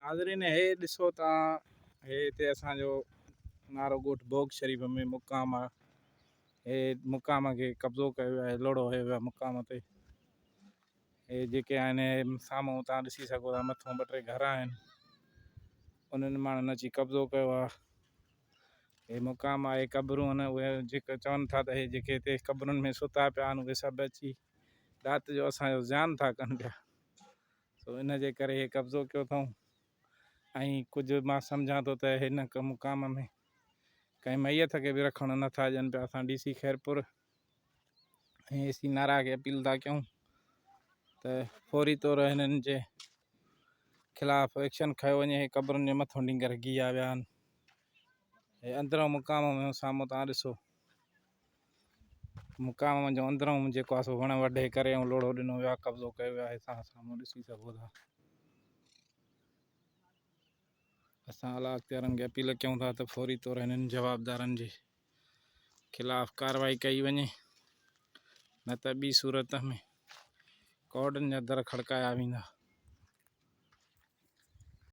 हाज़रीन हे ॾिसो तव्हां हे हिते असांजो नारो ॻोठ भोग शरीफ़ में मुक़ाम आहे। हे मुक़ाम खे कब्ज़ो कयो आहे, लोड़ो हयो आहे मुक़ाम ते। हे जेके आहिनि साम्हूं तव्हां ॾिसी सघो था, मथां ॿ टे घर आहिनि, उन्हनि माण्हुनि अची कब्ज़ो कयो आहे। हे मुक़ाम आहे, क़बरूं आहिनि उहे जेके चवनि था त हे जेके हिते क़बरुनि में सुता पिया आहिनि उहे सभु अची राति जो असांजो ज़्यान था कनि पिया। सो इन जे करे हे कब्ज़ो कयो अथऊं। ऐं कुझु मां सम्झां थो त हिन मुक़ाम में कंहिं मैयत खे बि रखणु नथा ॾियनि पिया। असां DC खैरपुर ऐं AC नारा खे अपील था कयूं त फौरी तौर हिननि जे ख़िलाफ़ एक्शन खयो वञे। हे क़बरुनि जे मथां ॾींगर गिया विया आहिनि। हे अंदरों मुक़ाम में साम्हूं तव्हां ॾिसो, मुक़ाम जो अंदरों जेको आहे सो वण वढे करे ऐं लोड़ो ॾिनो वियो आहे, कब्ज़ो कयो वियो आहे। तव्हां साम्हूं ॾिसी सघो था। असां आला अख़्तियारनि खे अपील कयूं था त फौरी तौर हिननि जवाबदारनि जे ख़िलाफ़ कार्रवाई कई वञे, न त ॿी सूरत में कोर्टनि जा दर खड़काया वेंदा।